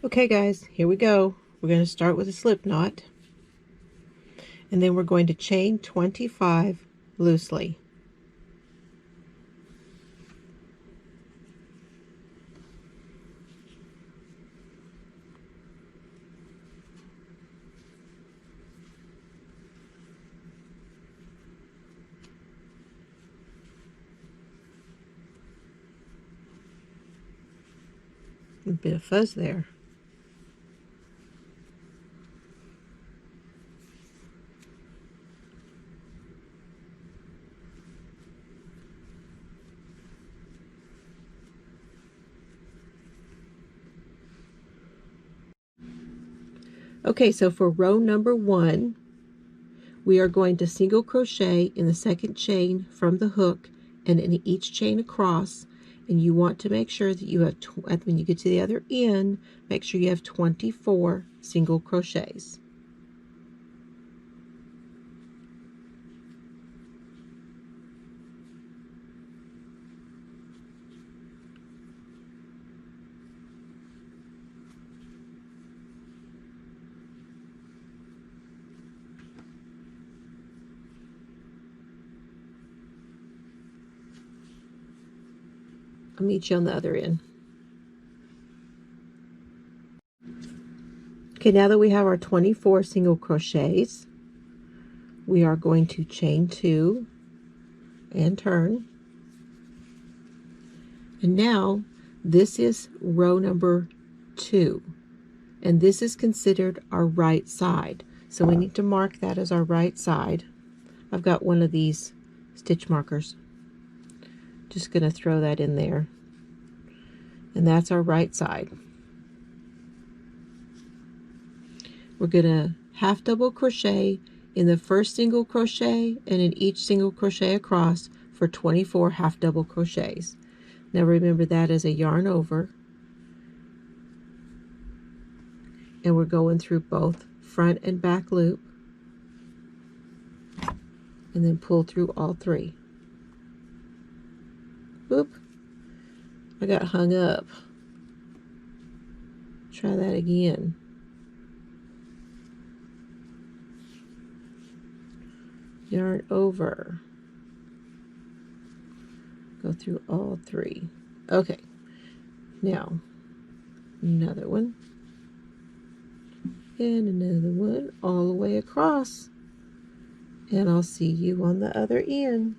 Okay guys, here we go. We're going to start with a slip knot, and then we're going to chain 25 loosely. A bit of fuzz there. Okay, so for row number 1, we are going to single crochet in the second chain from the hook and in each chain across, and you want to make sure that you have, when you get to the other end, make sure you have 24 single crochets. I'll meet you on the other end. Okay, now that we have our 24 single crochets, we are going to chain 2 and turn. And now this is row number 2, and this is considered our right side. So we need to mark that as our right side. I've got one of these stitch markers. Just going to throw that in there. And that's our right side. We're going to half double crochet in the first single crochet and in each single crochet across for 24 half double crochets. Now remember that as a yarn over. And we're going through both front and back loop. And then pull through all 3. Oop, I got hung up. Try that again. Yarn over. Go through all 3. Okay, now another one. And another one all the way across. And I'll see you on the other end.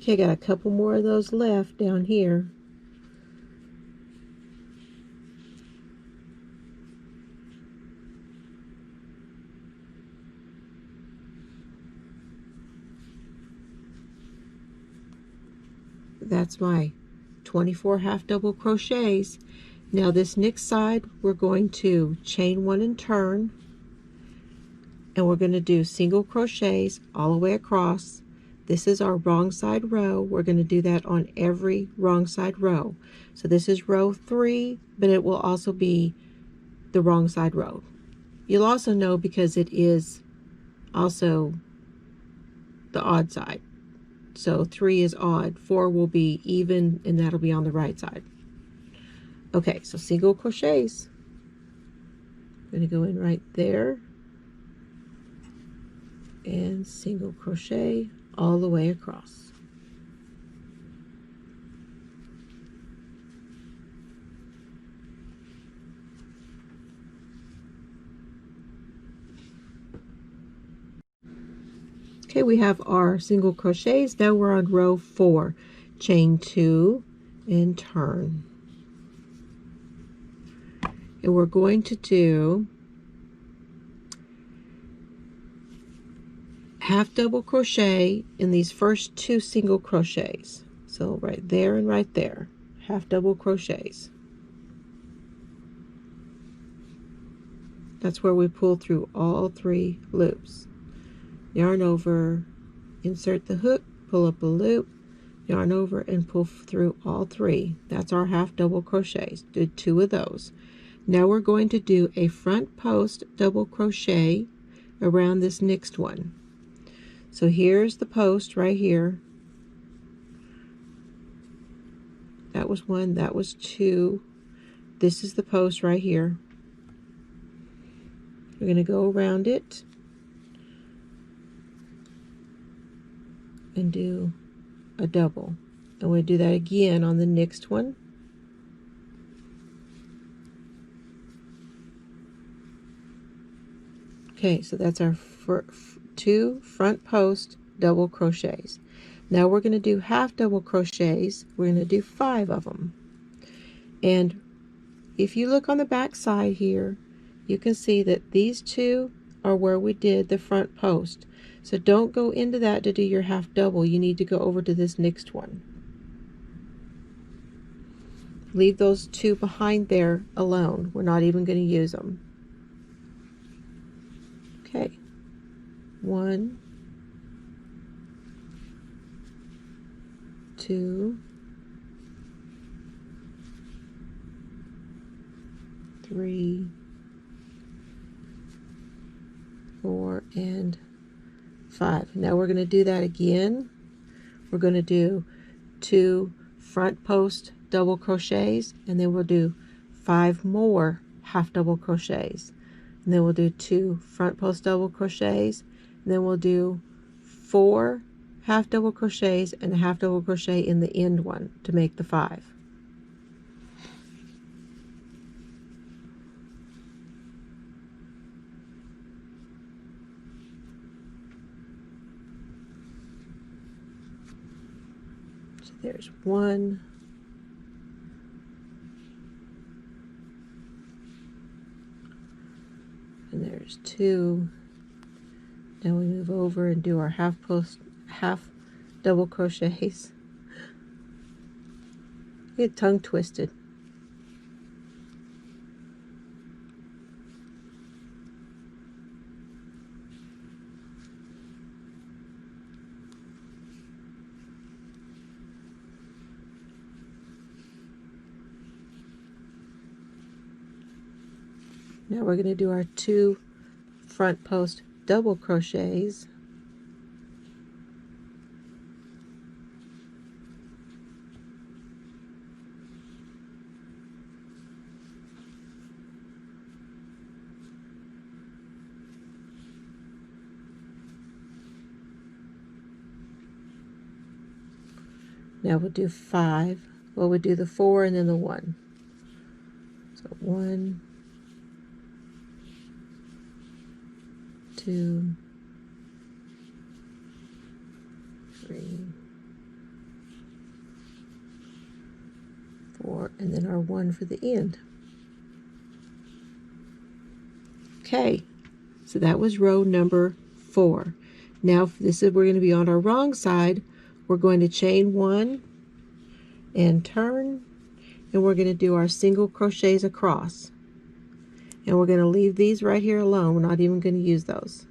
Okay, got a couple more of those left down here. That's my 24 half double crochets. Now this next side, we're going to chain 1 and turn, and we're going to do single crochets all the way across. This is our wrong side row. We're going to do that on every wrong side row. So this is row 3, but it will also be the wrong side row. You'll also know because it is also the odd side. So 3 is odd, 4 will be even, and that'll be on the right side. Okay, so single crochets. I'm going to go in right there and single crochet all the way across. Okay, we have our single crochets. Now we're on row 4. Chain 2 and turn. And we're going to do half double crochet in these first 2 single crochets. So right there and right there, half double crochets. That's where we pull through all 3 loops. Yarn over, insert the hook, pull up a loop, yarn over, and pull through all 3. That's our half double crochets. Did 2 of those. Now we're going to do a front post double crochet around this next one. So here's the post right here. That was 1, that was 2. This is the post right here. We're going to go around it and do a double. And we'll do that again on the next one. Okay, so that's our 2 front post double crochets. Now we're going to do half double crochets. We're going to do 5 of them. And if you look on the back side here, you can see that these 2 are where we did the front post. So don't go into that to do your half double. You need to go over to this next one. Leave those 2 behind there alone. We're not even going to use them. Okay. 1, 2, 3, 4, and 5. Now we're going to do that again. We're going to do 2 front post double crochets, and then we'll do 5 more half double crochets, and then we'll do 2 front post double crochets, and then we'll do 4 half double crochets and a half double crochet in the end one to make the 5. So there's 1, and there's 2. Now we move over and do our half double crochets. Get tongue twisted. Now we're going to do our 2 front post double crochets. Now we'll do 5. Well, we'll do the 4 and then the 1. So 1, 2, 3, 4, and then our 1 for the end. Okay, so that was row number 4. Now this is, we're going to be on our wrong side. We're going to chain 1 and turn, and we're going to do our single crochets across. And we're going to leave these right here alone. We're not even going to use those.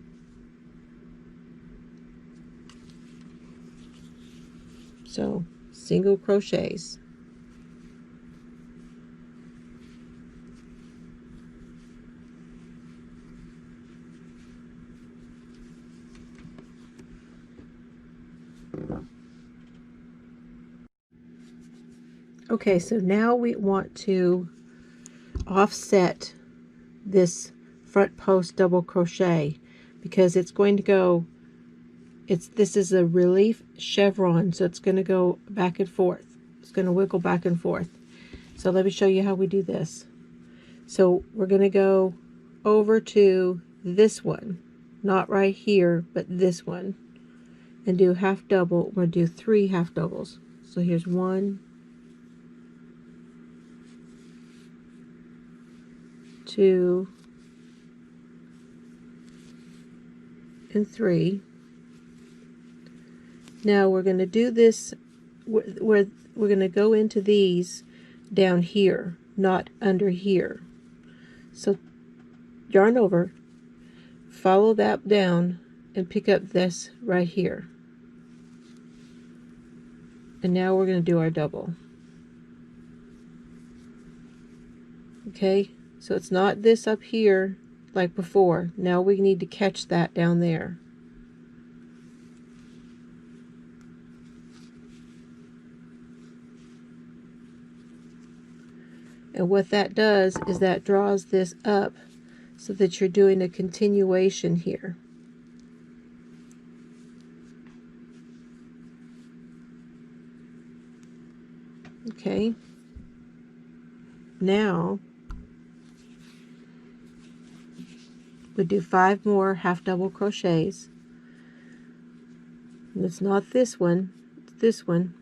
So single crochets. Okay, so now we want to offset this front post double crochet because it's going to go, this is a relief chevron, so it's going to go back and forth. It's going to wiggle back and forth. So let me show you how we do this. So we're going to go over to this one, not right here, but this one, and do half double. We're going to do 3 half doubles. So here's 1, 2, and 3. Now we're going to do this where we're going to go into these down here, not under here. So yarn over, follow that down, and pick up this right here. And now we're going to do our double. Okay, so it's not this up here like before. Now we need to catch that down there. And what that does is that draws this up so that you're doing a continuation here. Okay, now we do 5 more half double crochets. And it's not this one, it's this one.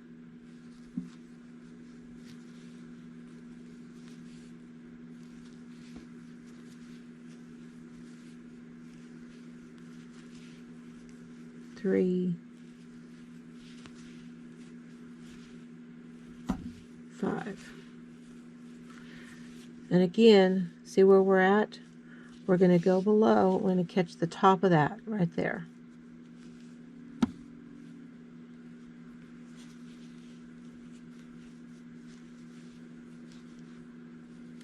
Three, 5. And again, see where we're at? We're going to go below. We're going to catch the top of that right there.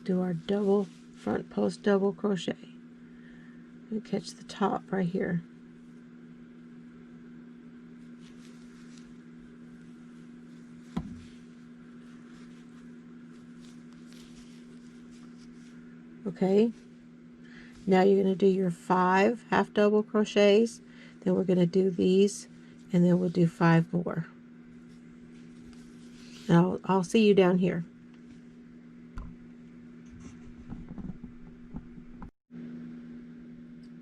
Do our double front post double crochet. And catch the top right here. Okay, now you're going to do your 5 half double crochets, then we're going to do these, and then we'll do 5 more. And I'll see you down here.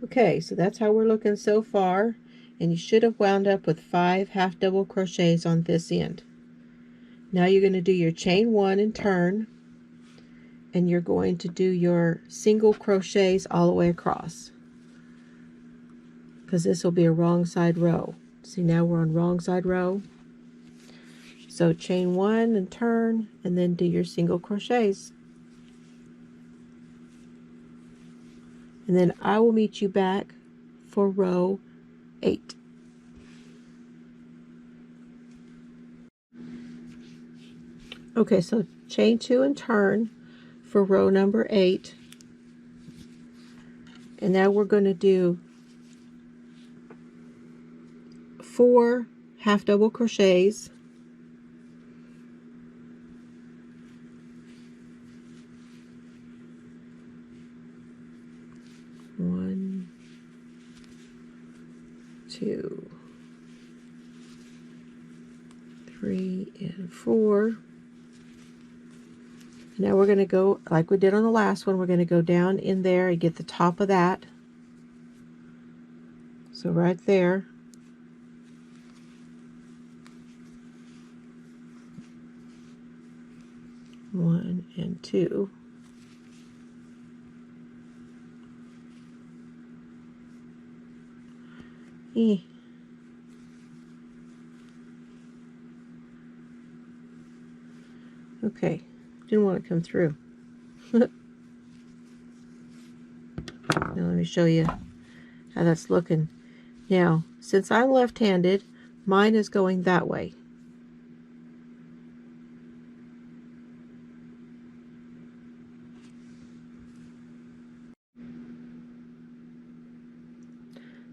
Okay, so that's how we're looking so far, and you should have wound up with 5 half double crochets on this end. Now you're going to do your chain 1 and turn, and you're going to do your single crochets all the way across, because this will be a wrong side row. See, now we're on wrong side row. So chain 1 and turn, and then do your single crochets. And then I will meet you back for row 8. Okay, so chain 2 and turn for row number 8. And now we're going to do 4 half double crochets. One, 2, 3, and 4. Now we're going to go like we did on the last one. We're going to go down in there and get the top of that. So right there. One and 2. Okay, didn't want to come through. Now let me show you how that's looking. Now, since I'm left-handed, mine is going that way.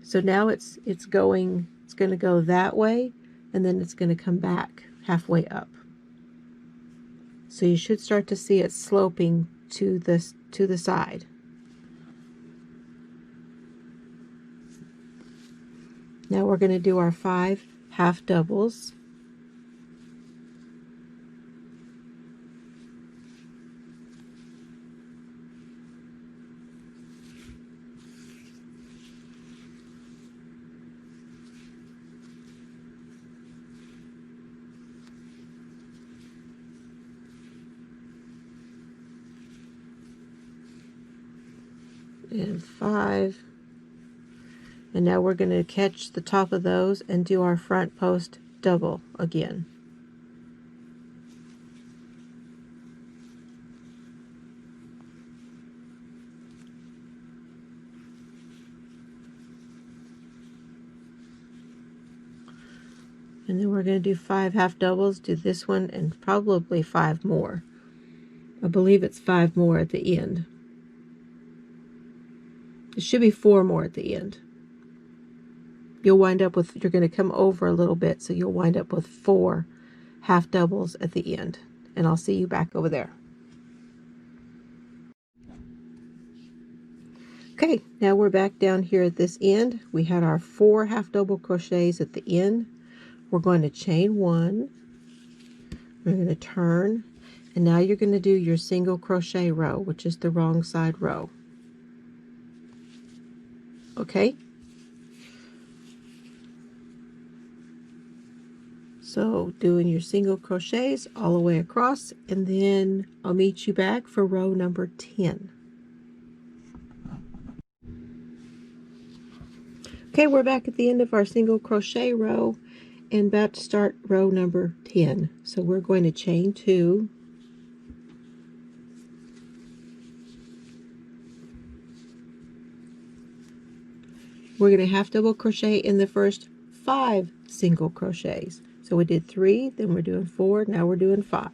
So now it's going to go that way, and then it's going to come back halfway up. So you should start to see it sloping to the side. Now we're going to do our 5 half doubles. And 5. And now we're going to catch the top of those and do our front post double again. And then we're going to do 5 half doubles, do this one, and probably 5 more. I believe it's 5 more at the end. It should be 4 more at the end. You'll wind up with, you're going to come over a little bit, so you'll wind up with 4 half doubles at the end. And I'll see you back over there. Okay, now we're back down here at this end. We had our 4 half double crochets at the end. We're going to chain 1. We're going to turn, and now you're going to do your single crochet row, which is the wrong side row. Okay? So doing your single crochets all the way across, and then I'll meet you back for row number 10. Okay, we're back at the end of our single crochet row and about to start row number 10. So we're going to chain 2. We're going to half double crochet in the first 5 single crochets. So we did 3, then we're doing 4, now we're doing 5.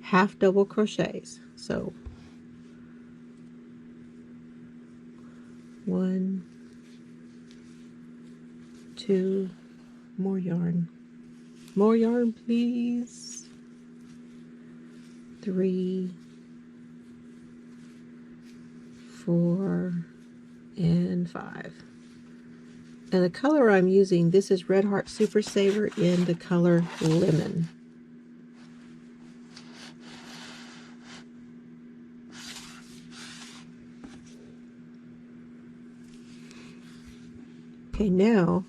Half double crochets. So 1, 2, more yarn, please. 3, 4, and 5. And the color I'm using, this is Red Heart Super Saver in the color Lemon. Okay, now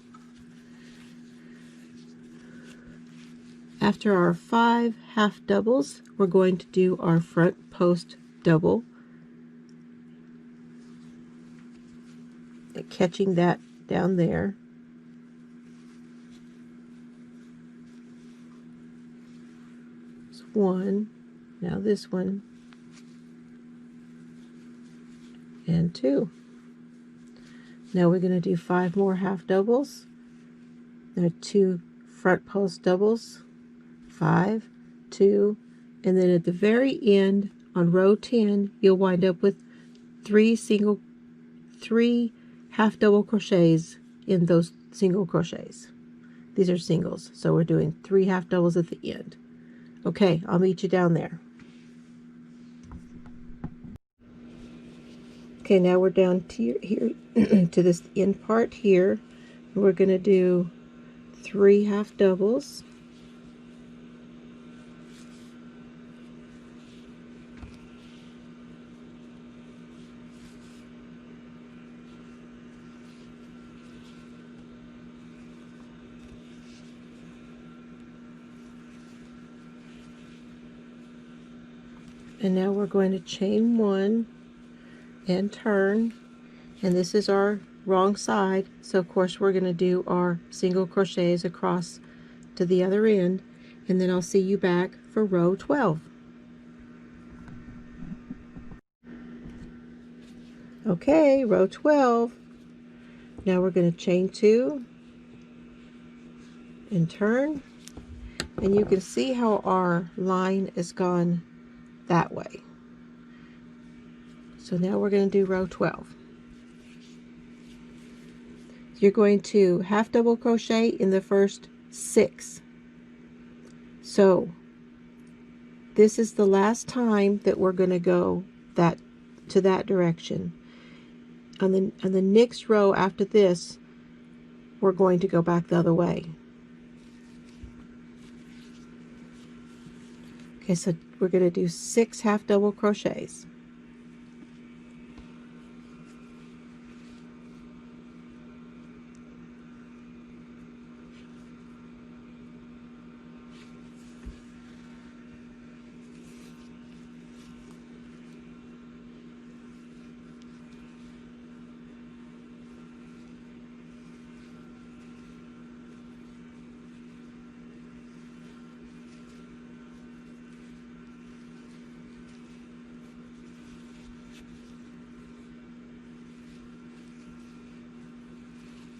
after our 5 half doubles, we're going to do our front post double, catching that down there. It's 1, now this one, and 2. Now we're going to do 5 more half doubles. There are 2 front post doubles, 5, 2, and then at the very end on row 10, you'll wind up with 3 half double crochets in those single crochets. These are singles, so we're doing 3 half doubles at the end. Okay, I'll meet you down there. Okay, now we're down to here to this end part here. We're going to do 3 half doubles. And now we're going to chain 1 and turn, and this is our wrong side, so of course we're going to do our single crochets across to the other end, and then I'll see you back for row 12. Okay, row 12. Now we're going to chain 2 and turn, and you can see how our line is gone that way. So now we're going to do row 12. You're going to half double crochet in the first 6. So this is the last time that we're going to go to that direction. On the next row after this, we're going to go back the other way. Okay, so we're going to do 6 half double crochets.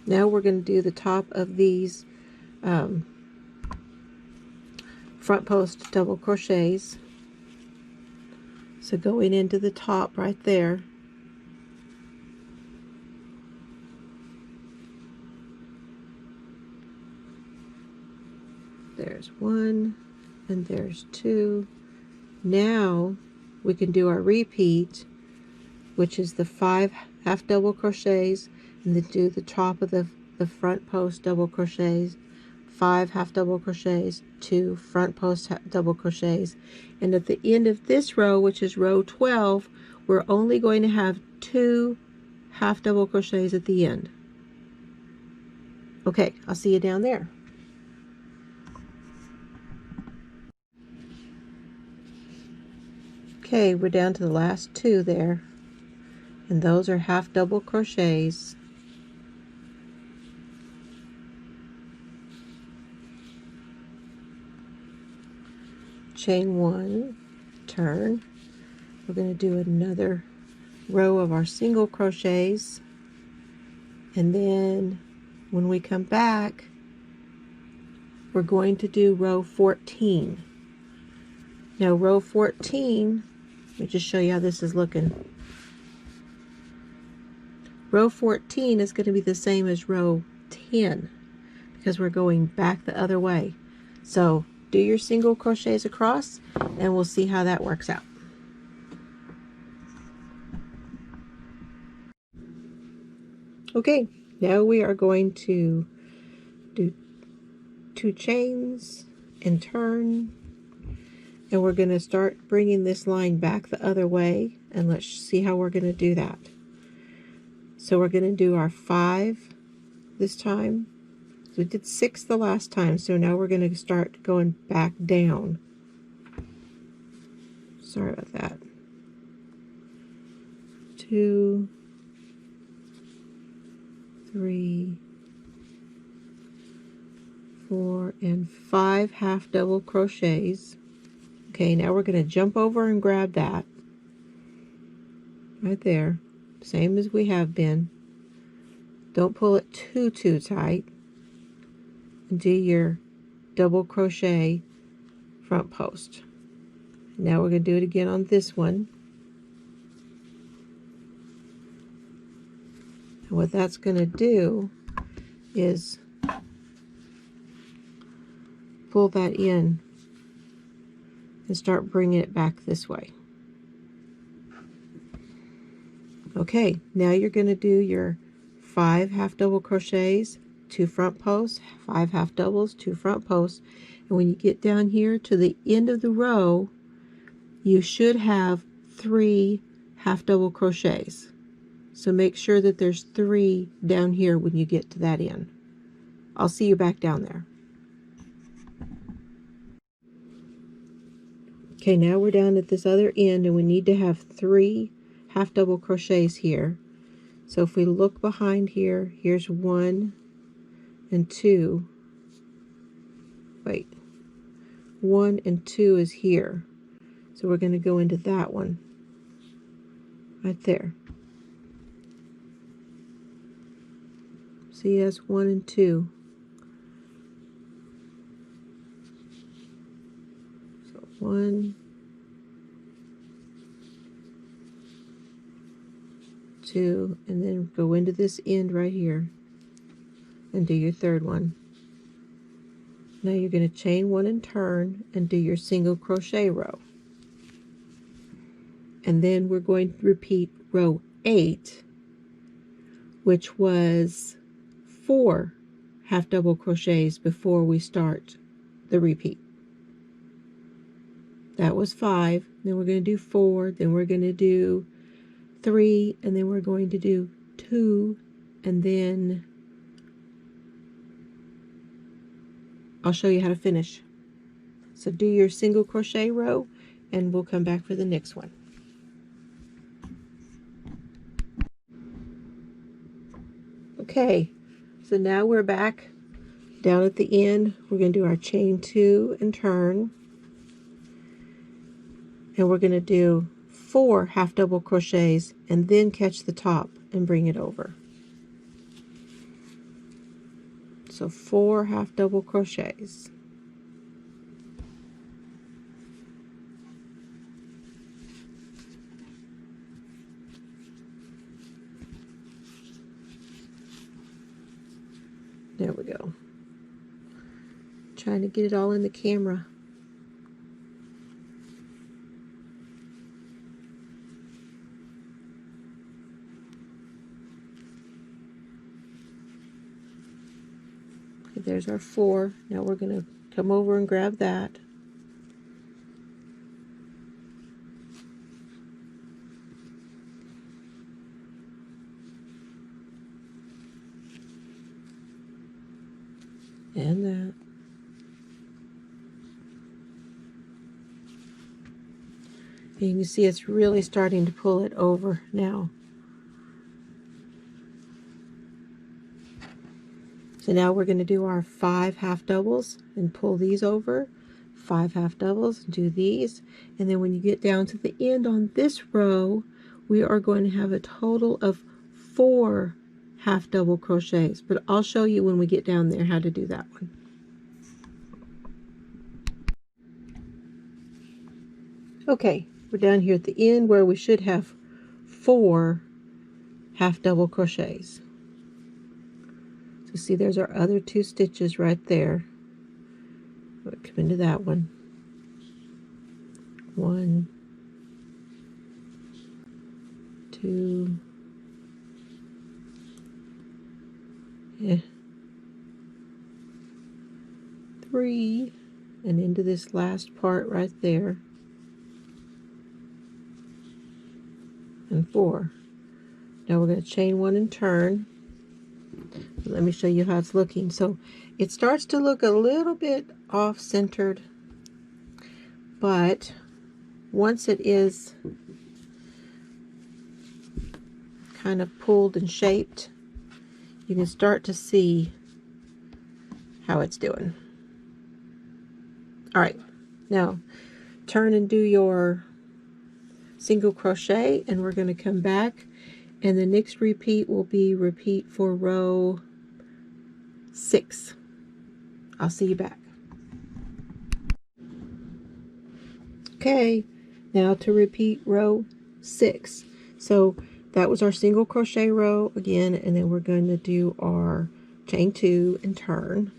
Now we're going to do the top of these front post double crochets. So going into the top right there, there's one and there's two. Now we can do our repeat, which is the 5 half double crochets, and then do the top of the front post double crochets, 5 half double crochets, 2 front post double crochets, and at the end of this row, which is row 12, we're only going to have 2 half double crochets at the end. Okay, I'll see you down there. Okay, we're down to the last 2 there, and those are half double crochets. Chain 1, turn. We're going to do another row of our single crochets, and then when we come back, we're going to do row 14. Now row 14, let me just show you how this is looking. Row 14 is going to be the same as row 10 because we're going back the other way. So do your single crochets across and we'll see how that works out. Okay, now we are going to do 2 chains and turn, and we're going to start bringing this line back the other way, and let's see how we're going to do that. So we're going to do our 5 this time. So we did 6 the last time, so now we're going to start going back down. Sorry about that. 2, 3, 4, and 5 half double crochets. Okay, now we're going to jump over and grab that right there, same as we have been. Don't pull it too tight, and do your double crochet front post. Now we're going to do it again on this one. And what that's going to do is pull that in and start bringing it back this way. Okay, now you're going to do your 5 half double crochets, 2 front posts, 5 half doubles, 2 front posts, and when you get down here to the end of the row, you should have 3 half double crochets. So make sure that there's 3 down here when you get to that end. I'll see you back down there. Okay, now we're down at this other end and we need to have 3 half double crochets here. So if we look behind here, here's 1 and 2. Wait, 1 and 2 is here. So we're going to go into that one right there. See, that's 1 and 2. So 1, 2, and then go into this end right here and do your third one. Now you're going to chain 1 and turn and do your single crochet row. And then we're going to repeat row 8, which was 4 half double crochets before we start the repeat. That was 5, then we're going to do 4, then we're going to do 3, and then we're going to do 2, and then I'll show you how to finish. So do your single crochet row and we'll come back for the next one. Okay, so now we're back down at the end. We're going to do our chain 2 and turn, and we're going to do 4 half double crochets and then catch the top and bring it over. So 4 half double crochets. There we go. Trying to get it all in the camera. Okay, there's our 4. Now we're going to come over and grab that. And that. And you can see it's really starting to pull it over now. So now we're going to do our 5 half doubles and pull these over. 5 half doubles, do these. And then when you get down to the end on this row, we are going to have a total of 4 half double crochets. But I'll show you when we get down there how to do that one. Okay, we're down here at the end where we should have 4 half double crochets. So see, there's our other 2 stitches right there. We'll come into that one. 1, 2, 3, and into this last part right there. And 4. Now we're going to chain 1 and turn. Let me show you how it's looking. So it starts to look a little bit off-centered, but once it is kind of pulled and shaped, you can start to see how it's doing. All right, now turn and do your single crochet, and we're going to come back, and the next repeat will be repeat for row 6. I'll see you back. Okay, now to repeat row 6. So that was our single crochet row again, and then we're going to do our chain 2 and turn.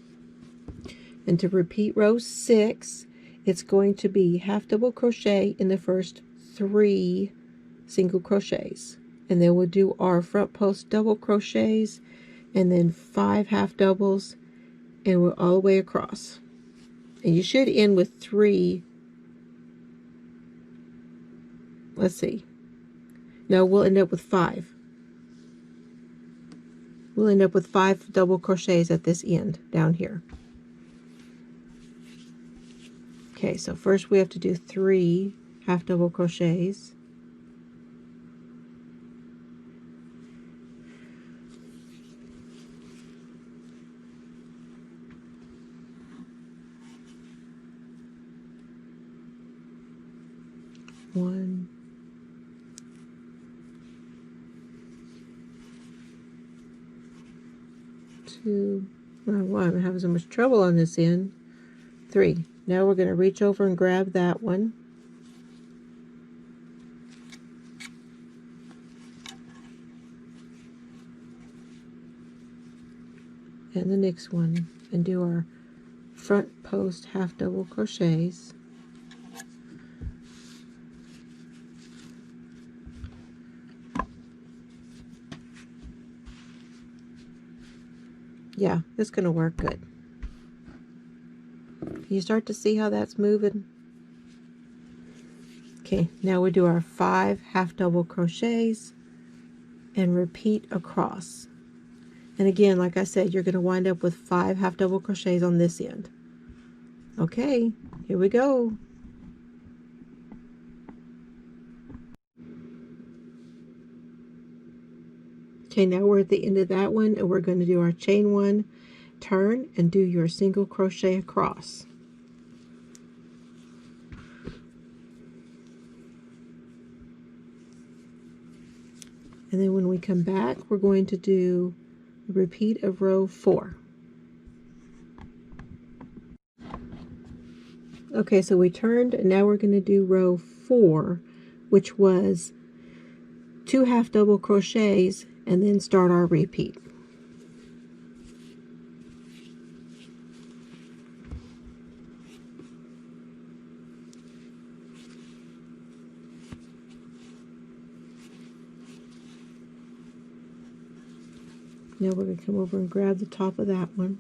And to repeat row 6, it's going to be half double crochet in the first 3 single crochets, and then we'll do our front post double crochets, and then 5 half doubles, and we're all the way across. And you should end with 3. Let's see. No, we'll end up with 5. We'll end up with 5 double crochets at this end down here. Okay, so first we have to do 3 half double crochets. One, 2, oh, wow, I'm having so much trouble on this end. 3. Now we're going to reach over and grab that one. And the next one, and do our front post half double crochets. Yeah, it's going to work good. Can you start to see how that's moving? Okay, now we do our 5 half double crochets and repeat across. And again, like I said, you're going to wind up with 5 half double crochets on this end. Okay, here we go. Okay, now we're at the end of that one, and we're going to do our chain 1, turn, and do your single crochet across. And then when we come back, we're going to do a repeat of row 4. Okay, so we turned, and now we're going to do row 4, which was 2 half double crochets, and then start our repeat. Now we're going to come over and grab the top of that one.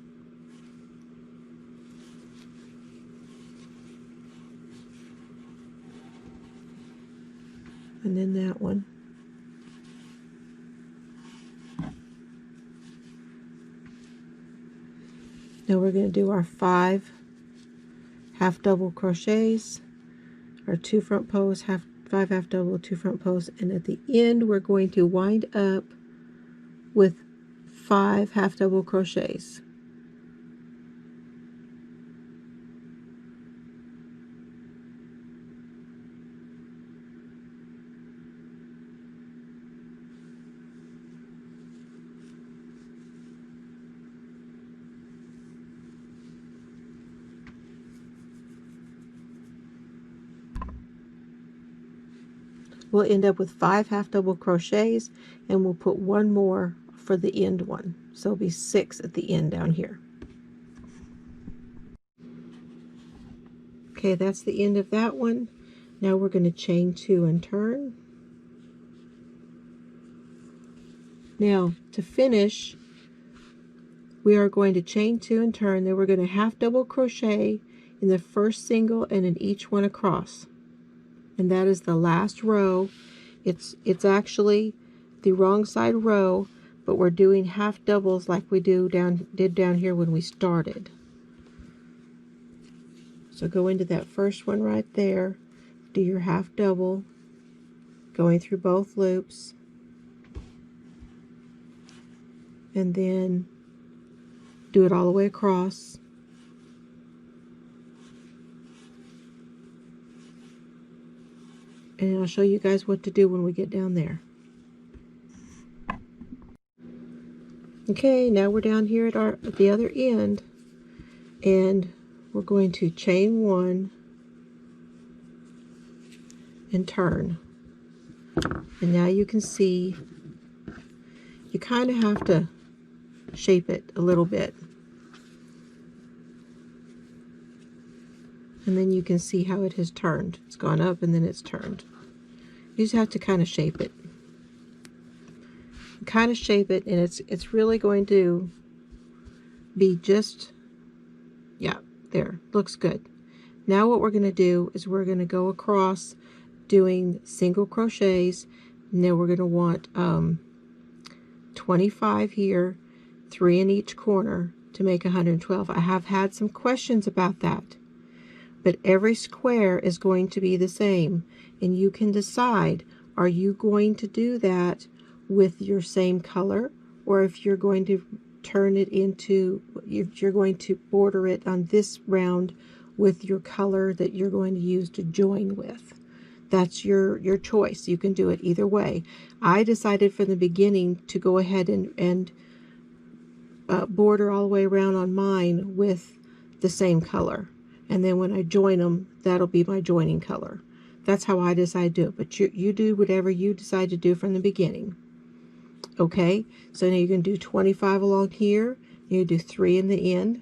And then that one. Now we're going to do our 5 half double crochets, our 2 front posts, 5 half double, 2 front posts, and at the end we're going to wind up with 5 half double crochets. We'll end up with 5 half double crochets, and we'll put one more for the end one. So it'll be 6 at the end down here. Okay, that's the end of that one. Now we're going to chain 2 and turn. Now to finish, we are going to chain 2 and turn. Then we're going to half double crochet in the first single and in each one across. And that is the last row. It's actually the wrong side row, but we're doing half doubles like we did down here when we started. So go into that first one right there, do your half double, going through both loops, and then do it all the way across. And I'll show you guys what to do when we get down there. Okay, now we're down here at the other end, and we're going to chain 1 and turn. And now you can see you kind of have to shape it a little bit. And then you can see how it has turned. It's gone up and then it's turned. You just have to kind of shape it. Kind of shape it, and it's really going to be just, yeah, there, looks good. Now what we're going to do is we're going to go across doing single crochets. Now we're going to want 25 here, 3 in each corner to make 112. I have had some questions about that, but every square is going to be the same, and you can decide, are you going to do that with your same color, or if you're going to turn it into, if you're going to border it on this round with your color that you're going to use to join with. That's your choice. You can do it either way. I decided from the beginning to go ahead and border all the way around on mine with the same color. And then when I join them, that'll be my joining color. That's how I decide to do it. But you do whatever you decide to do from the beginning. Okay, so now you can do 25 along here. You do 3 in the end.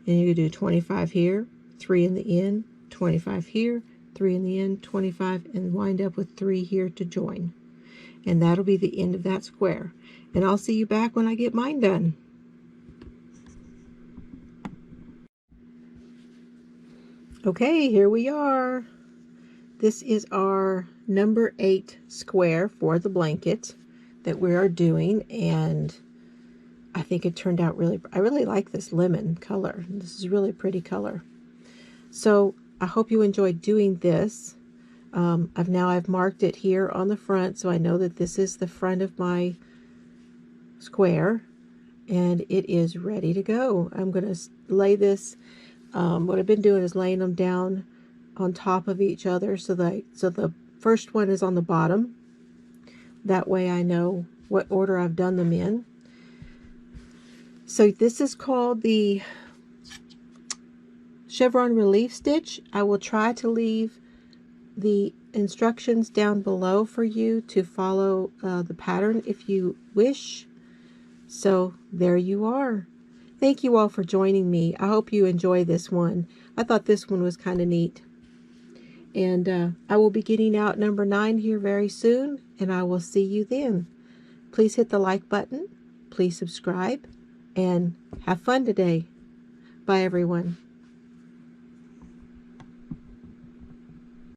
And you can do 25 here, 3 in the end, 25 here, 3 in the end, 25, and wind up with 3 here to join. And that'll be the end of that square. And I'll see you back when I get mine done. Okay, here we are. This is our number 8 square for the blanket that we are doing, and I think it turned out I really like this lemon color. This is really pretty color. So I hope you enjoyed doing this. I've marked it here on the front, so I know that this is the front of my square, and it is ready to go. I'm going to lay this. What I've been doing is laying them down on top of each other, so the first one is on the bottom. That way I know what order I've done them in. So this is called the chevron relief stitch. I will try to leave the instructions down below for you to follow the pattern if you wish. So there you are. Thank you all for joining me. I hope you enjoy this one. I thought this one was kind of neat. And I will be getting out number 9 here very soon, and I will see you then. Please hit the like button. Please subscribe, and have fun today. Bye, everyone.